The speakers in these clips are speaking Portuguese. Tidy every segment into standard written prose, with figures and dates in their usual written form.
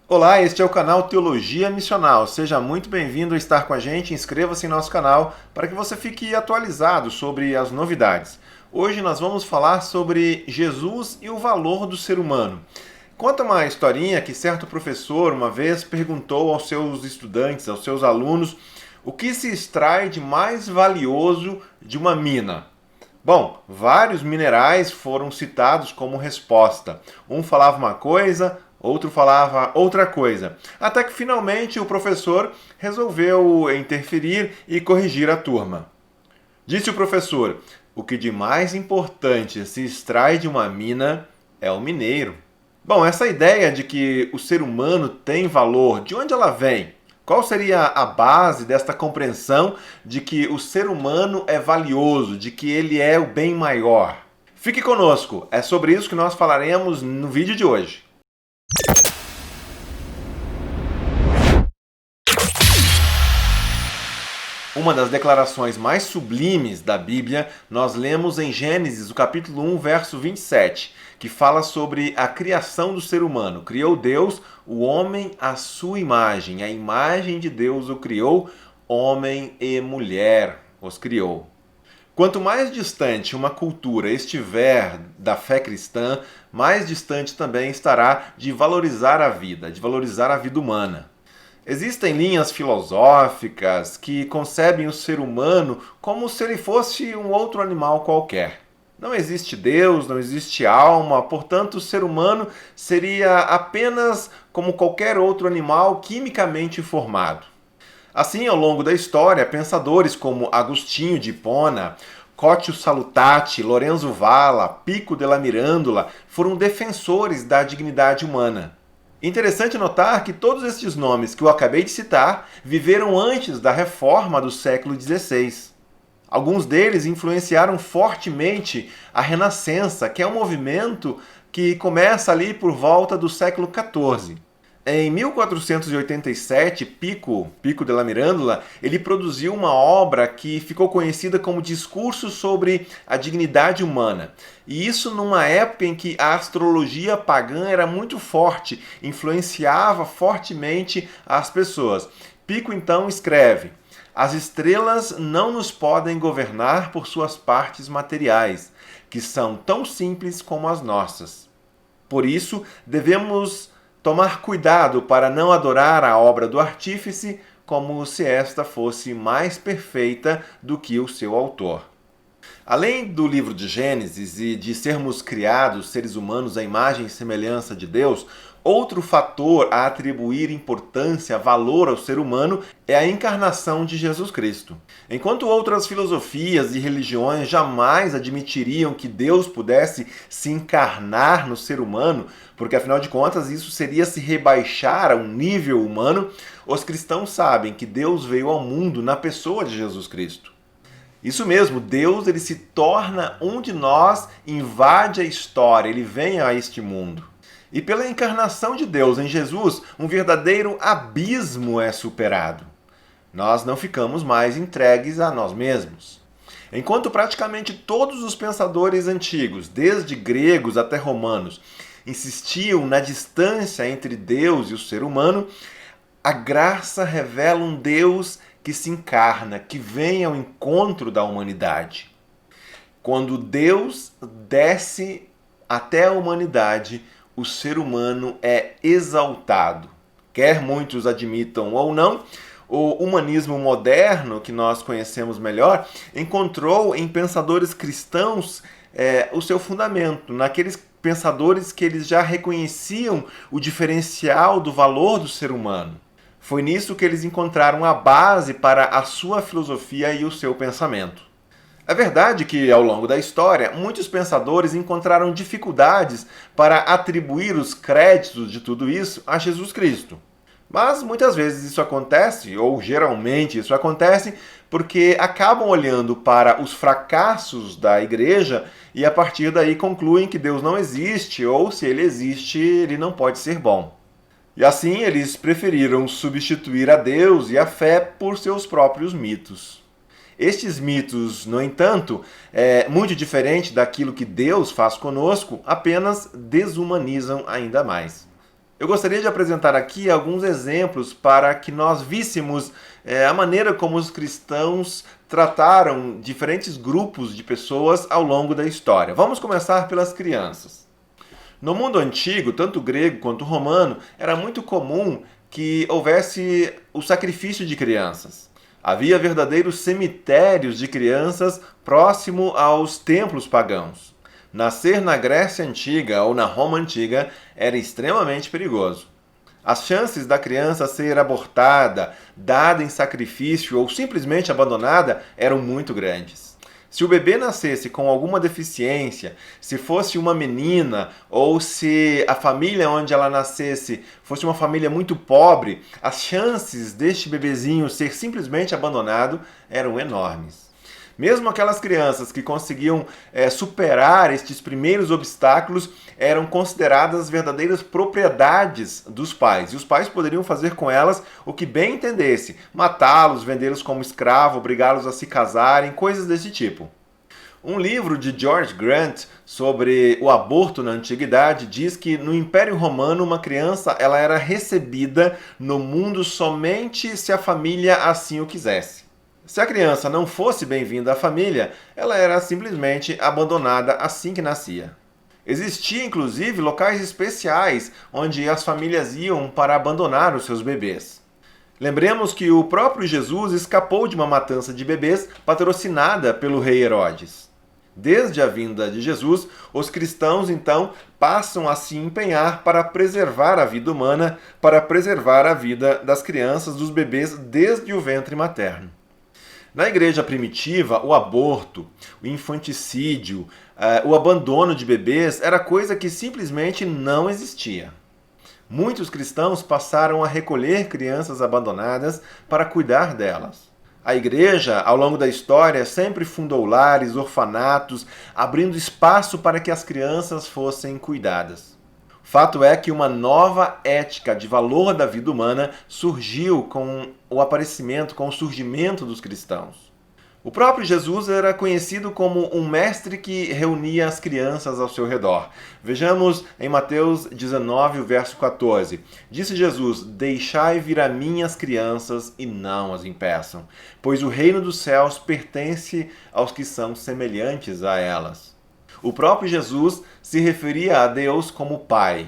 Olá, este é o canal Teologia Missional. Seja muito bem-vindo a estar com a gente. Inscreva-se em nosso canal para que você fique atualizado sobre as novidades. Hoje nós vamos falar sobre Jesus e o valor do ser humano. Conta uma historinha que certo professor uma vez perguntou aos seus estudantes, aos seus alunos, o que se extrai de mais valioso de uma mina. Bom, vários minerais foram citados como resposta. Um falava uma coisa, outro falava outra coisa. Até que finalmente o professor resolveu interferir e corrigir a turma. Disse o professor: o que de mais importante se extrai de uma mina é o mineiro. Bom, essa ideia de que o ser humano tem valor, de onde ela vem? Qual seria a base desta compreensão de que o ser humano é valioso, de que ele é o bem maior? Fique conosco, é sobre isso que nós falaremos no vídeo de hoje. Uma das declarações mais sublimes da Bíblia nós lemos em Gênesis, o capítulo 1, verso 27, que fala sobre a criação do ser humano. Criou Deus o homem à sua imagem, a imagem de Deus o criou, homem e mulher os criou. Quanto mais distante uma cultura estiver da fé cristã, mais distante também estará de valorizar a vida humana. Existem linhas filosóficas que concebem o ser humano como se ele fosse um outro animal qualquer. Não existe Deus, não existe alma, portanto, o ser humano seria apenas como qualquer outro animal quimicamente formado. Assim, ao longo da história, pensadores como Agostinho de Hipona, Cotio Salutati, Lorenzo Valla, Pico della Mirandola foram defensores da dignidade humana. Interessante notar que todos estes nomes que eu acabei de citar viveram antes da reforma do século XVI. Alguns deles influenciaram fortemente a Renascença, que é um movimento que começa ali por volta do século XIV. Em 1487, Pico della Mirandola, ele produziu uma obra que ficou conhecida como Discurso sobre a Dignidade Humana. E isso numa época em que a astrologia pagã era muito forte, influenciava fortemente as pessoas. Pico então escreve: as estrelas não nos podem governar por suas partes materiais, que são tão simples como as nossas. Por isso, devemos tomar cuidado para não adorar a obra do artífice como se esta fosse mais perfeita do que o seu autor. Além do livro de Gênesis e de sermos criados, seres humanos, à imagem e semelhança de Deus, outro fator a atribuir importância, valor ao ser humano é a encarnação de Jesus Cristo. Enquanto outras filosofias e religiões jamais admitiriam que Deus pudesse se encarnar no ser humano, porque afinal de contas isso seria se rebaixar a um nível humano, os cristãos sabem que Deus veio ao mundo na pessoa de Jesus Cristo. Isso mesmo, Deus ele se torna um de nós, invade a história, ele vem a este mundo. E pela encarnação de Deus em Jesus, um verdadeiro abismo é superado. Nós não ficamos mais entregues a nós mesmos. Enquanto praticamente todos os pensadores antigos, desde gregos até romanos, insistiam na distância entre Deus e o ser humano, a graça revela um Deus que se encarna, que vem ao encontro da humanidade. Quando Deus desce até a humanidade, o ser humano é exaltado. Quer muitos admitam ou não, o humanismo moderno, que nós conhecemos melhor, encontrou em pensadores cristãos o seu fundamento, naqueles pensadores que eles já reconheciam o diferencial do valor do ser humano. Foi nisso que eles encontraram a base para a sua filosofia e o seu pensamento. É verdade que, ao longo da história, muitos pensadores encontraram dificuldades para atribuir os créditos de tudo isso a Jesus Cristo. Mas muitas vezes isso acontece, ou geralmente isso acontece, porque acabam olhando para os fracassos da igreja e a partir daí concluem que Deus não existe, ou se ele existe, ele não pode ser bom. E assim eles preferiram substituir a Deus e a fé por seus próprios mitos. Estes mitos, no entanto, muito diferente daquilo que Deus faz conosco, apenas desumanizam ainda mais. Eu gostaria de apresentar aqui alguns exemplos para que nós víssemos a maneira como os cristãos trataram diferentes grupos de pessoas ao longo da história. Vamos começar pelas crianças. No mundo antigo, tanto grego quanto romano, era muito comum que houvesse o sacrifício de crianças. Havia verdadeiros cemitérios de crianças próximo aos templos pagãos. Nascer na Grécia Antiga ou na Roma Antiga era extremamente perigoso. As chances da criança ser abortada, dada em sacrifício ou simplesmente abandonada eram muito grandes. Se o bebê nascesse com alguma deficiência, se fosse uma menina ou se a família onde ela nascesse fosse uma família muito pobre, as chances deste bebezinho ser simplesmente abandonado eram enormes. Mesmo aquelas crianças que conseguiam superar estes primeiros obstáculos eram consideradas verdadeiras propriedades dos pais. E os pais poderiam fazer com elas o que bem entendesse: matá-los, vendê-los como escravo, obrigá-los a se casarem, coisas desse tipo. Um livro de George Grant sobre o aborto na antiguidade diz que no Império Romano uma criança ela era recebida no mundo somente se a família assim o quisesse. Se a criança não fosse bem-vinda à família, ela era simplesmente abandonada assim que nascia. Existia inclusive locais especiais onde as famílias iam para abandonar os seus bebês. Lembremos que o próprio Jesus escapou de uma matança de bebês patrocinada pelo rei Herodes. Desde a vinda de Jesus, os cristãos então passam a se empenhar para preservar a vida humana, para preservar a vida das crianças, dos bebês desde o ventre materno. Na igreja primitiva, o aborto, o infanticídio, o abandono de bebês era coisa que simplesmente não existia. Muitos cristãos passaram a recolher crianças abandonadas para cuidar delas. A igreja, ao longo da história, sempre fundou lares, orfanatos, abrindo espaço para que as crianças fossem cuidadas. Fato é que uma nova ética de valor da vida humana surgiu com o surgimento dos cristãos. O próprio Jesus era conhecido como um mestre que reunia as crianças ao seu redor. Vejamos em Mateus 19, verso 14. Disse Jesus: "Deixai vir a mim as crianças e não as impeçam, pois o reino dos céus pertence aos que são semelhantes a elas." O próprio Jesus se referia a Deus como Pai.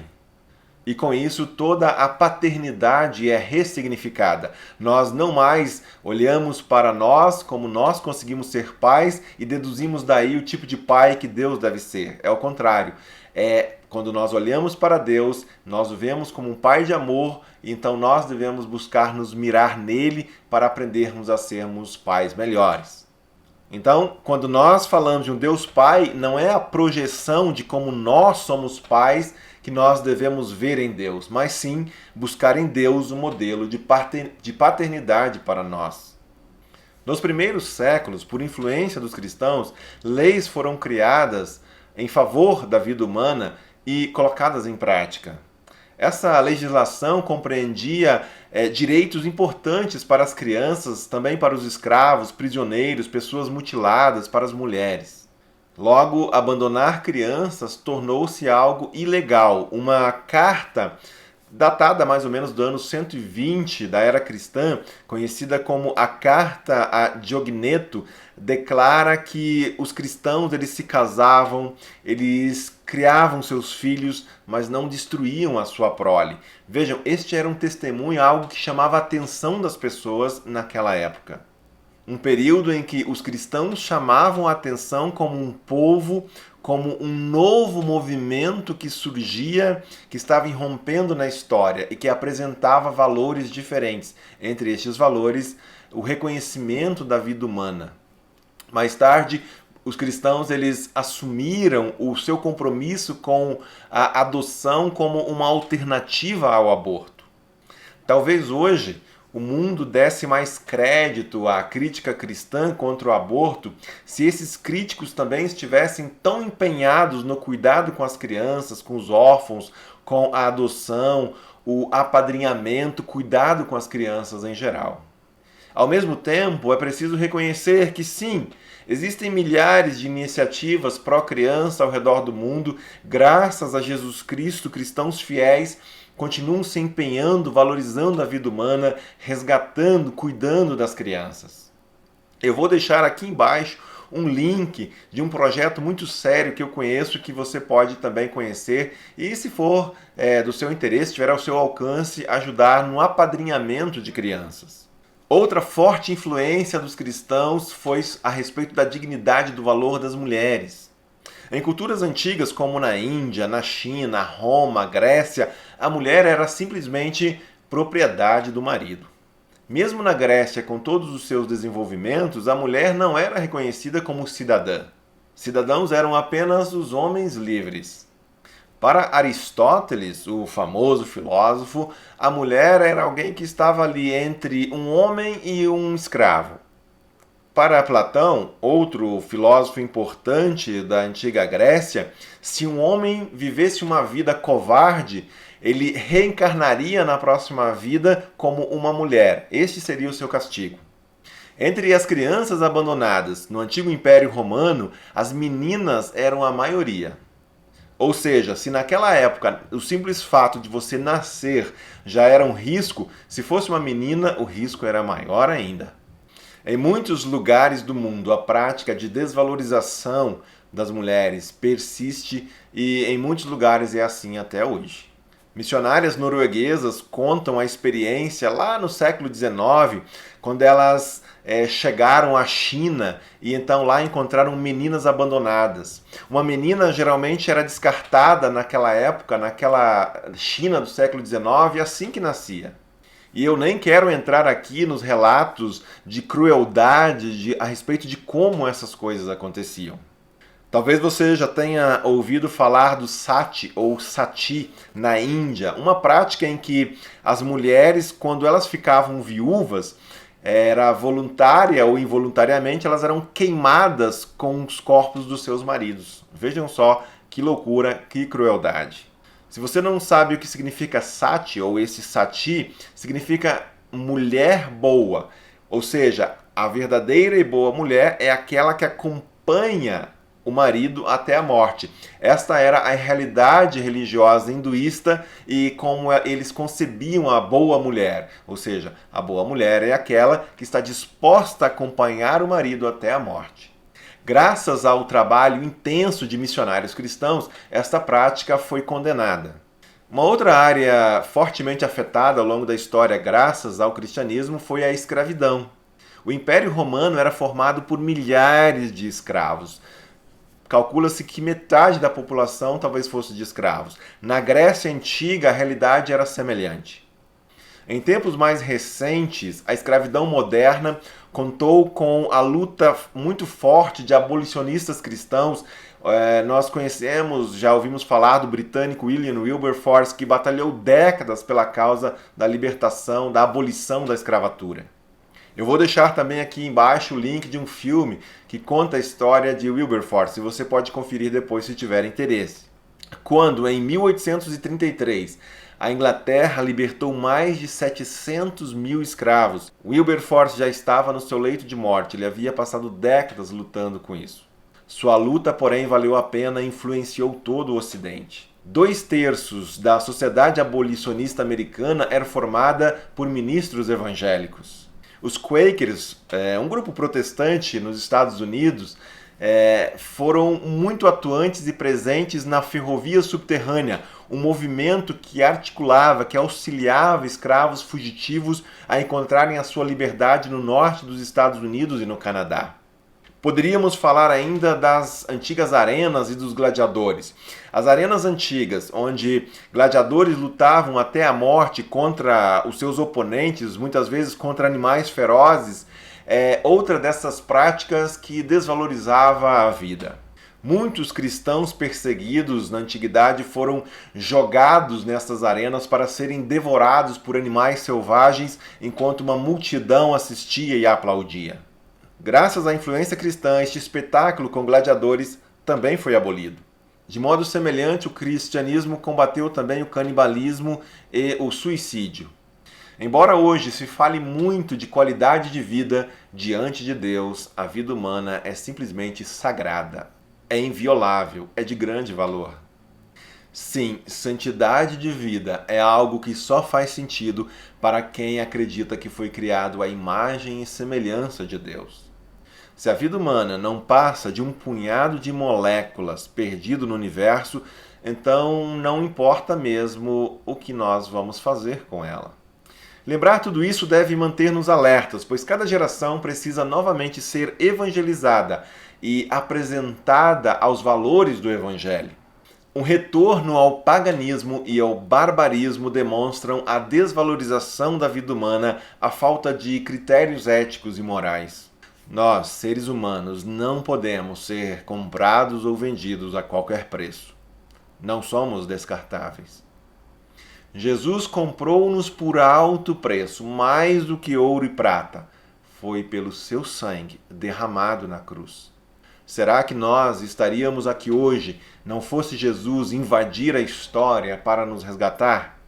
E com isso toda a paternidade é ressignificada. Nós não mais olhamos para nós como nós conseguimos ser pais e deduzimos daí o tipo de pai que Deus deve ser. É o contrário. Quando nós olhamos para Deus, nós o vemos como um pai de amor, então nós devemos buscar nos mirar nele para aprendermos a sermos pais melhores. Então, quando nós falamos de um Deus Pai, não é a projeção de como nós somos pais que nós devemos ver em Deus, mas sim buscar em Deus um modelo de paternidade para nós. Nos primeiros séculos, por influência dos cristãos, leis foram criadas em favor da vida humana e colocadas em prática. Essa legislação compreendia direitos importantes para as crianças, também para os escravos, prisioneiros, pessoas mutiladas, para as mulheres. Logo, abandonar crianças tornou-se algo ilegal. Uma carta datada mais ou menos do ano 120 da era cristã, conhecida como a Carta a Diogneto, declara que os cristãos eles se casavam, eles criavam seus filhos, mas não destruíam a sua prole. Vejam, este era um testemunho, algo que chamava a atenção das pessoas naquela época. Um período em que os cristãos chamavam a atenção como um povo, como um novo movimento que surgia, que estava irrompendo na história e que apresentava valores diferentes. Entre estes valores, o reconhecimento da vida humana. Mais tarde, os cristãos eles assumiram o seu compromisso com a adoção como uma alternativa ao aborto. Talvez hoje o mundo desse mais crédito à crítica cristã contra o aborto se esses críticos também estivessem tão empenhados no cuidado com as crianças, com os órfãos, com a adoção, o apadrinhamento, cuidado com as crianças em geral. Ao mesmo tempo, é preciso reconhecer que sim, existem milhares de iniciativas pró-criança ao redor do mundo, graças a Jesus Cristo, cristãos fiéis continuam se empenhando, valorizando a vida humana, resgatando, cuidando das crianças. Eu vou deixar aqui embaixo um link de um projeto muito sério que eu conheço, que você pode também conhecer e, se for do seu interesse, tiver ao seu alcance, ajudar no apadrinhamento de crianças. Outra forte influência dos cristãos foi a respeito da dignidade e do valor das mulheres. Em culturas antigas, como na Índia, na China, Roma, Grécia, a mulher era simplesmente propriedade do marido. Mesmo na Grécia, com todos os seus desenvolvimentos, a mulher não era reconhecida como cidadã. Cidadãos eram apenas os homens livres. Para Aristóteles, o famoso filósofo, a mulher era alguém que estava ali entre um homem e um escravo. Para Platão, outro filósofo importante da antiga Grécia, se um homem vivesse uma vida covarde, ele reencarnaria na próxima vida como uma mulher. Este seria o seu castigo. Entre as crianças abandonadas no antigo Império Romano, as meninas eram a maioria. Ou seja, se naquela época o simples fato de você nascer já era um risco, se fosse uma menina, o risco era maior ainda. Em muitos lugares do mundo, a prática de desvalorização das mulheres persiste e em muitos lugares é assim até hoje. Missionárias norueguesas contam a experiência lá no século XIX, quando elas chegaram à China e então lá encontraram meninas abandonadas. Uma menina geralmente era descartada naquela época, naquela China do século XIX, assim que nascia. E eu nem quero entrar aqui nos relatos de crueldade a respeito de como essas coisas aconteciam. Talvez você já tenha ouvido falar do sati ou sati na Índia, uma prática em que as mulheres, quando elas ficavam viúvas, era voluntária ou involuntariamente, elas eram queimadas com os corpos dos seus maridos. Vejam só que loucura, que crueldade. Se você não sabe o que significa sati ou esse sati, significa mulher boa. Ou seja, a verdadeira e boa mulher é aquela que acompanha o marido até a morte. Esta era a realidade religiosa hinduísta e como eles concebiam a boa mulher. Ou seja, a boa mulher é aquela que está disposta a acompanhar o marido até a morte. Graças ao trabalho intenso de missionários cristãos, esta prática foi condenada. Uma outra área fortemente afetada ao longo da história graças ao cristianismo foi a escravidão. O Império Romano era formado por milhares de escravos. Calcula-se que metade da população talvez fosse de escravos. Na Grécia Antiga, a realidade era semelhante. Em tempos mais recentes, a escravidão moderna contou com a luta muito forte de abolicionistas cristãos. Nós conhecemos, já ouvimos falar do britânico William Wilberforce, que batalhou décadas pela causa da libertação, da abolição da escravatura. Eu vou deixar também aqui embaixo o link de um filme que conta a história de Wilberforce, e você pode conferir depois se tiver interesse. Quando, em 1833, a Inglaterra libertou mais de 700 mil escravos, Wilberforce já estava no seu leito de morte, ele havia passado décadas lutando com isso. Sua luta, porém, valeu a pena e influenciou todo o Ocidente. 2/3 da sociedade abolicionista americana era formada por ministros evangélicos. Os Quakers, um grupo protestante nos Estados Unidos, foram muito atuantes e presentes na ferrovia subterrânea, um movimento que articulava, que auxiliava escravos fugitivos a encontrarem a sua liberdade no norte dos Estados Unidos e no Canadá. Poderíamos falar ainda das antigas arenas e dos gladiadores. As arenas antigas, onde gladiadores lutavam até a morte contra os seus oponentes, muitas vezes contra animais ferozes, é outra dessas práticas que desvalorizava a vida. Muitos cristãos perseguidos na antiguidade foram jogados nessas arenas para serem devorados por animais selvagens, enquanto uma multidão assistia e aplaudia. Graças à influência cristã, este espetáculo com gladiadores também foi abolido. De modo semelhante, o cristianismo combateu também o canibalismo e o suicídio. Embora hoje se fale muito de qualidade de vida, diante de Deus, a vida humana é simplesmente sagrada, é inviolável, é de grande valor. Sim, santidade de vida é algo que só faz sentido para quem acredita que foi criado à imagem e semelhança de Deus. Se a vida humana não passa de um punhado de moléculas perdido no universo, então não importa mesmo o que nós vamos fazer com ela. Lembrar tudo isso deve manter-nos alertas, pois cada geração precisa novamente ser evangelizada e apresentada aos valores do Evangelho. Um retorno ao paganismo e ao barbarismo demonstram a desvalorização da vida humana, a falta de critérios éticos e morais. Nós, seres humanos, não podemos ser comprados ou vendidos a qualquer preço. Não somos descartáveis. Jesus comprou-nos por alto preço, mais do que ouro e prata. Foi pelo seu sangue derramado na cruz. Será que nós estaríamos aqui hoje não fosse Jesus invadir a história para nos resgatar?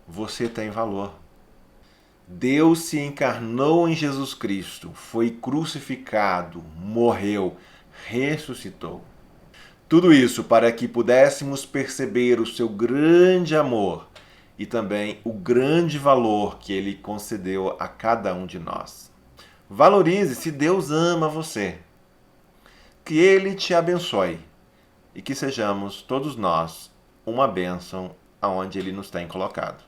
Você tem valor. Deus se encarnou em Jesus Cristo, foi crucificado, morreu, ressuscitou. Tudo isso para que pudéssemos perceber o seu grande amor e também o grande valor que ele concedeu a cada um de nós. Valorize se Deus ama você. Que ele te abençoe e que sejamos todos nós uma bênção aonde ele nos tem colocado.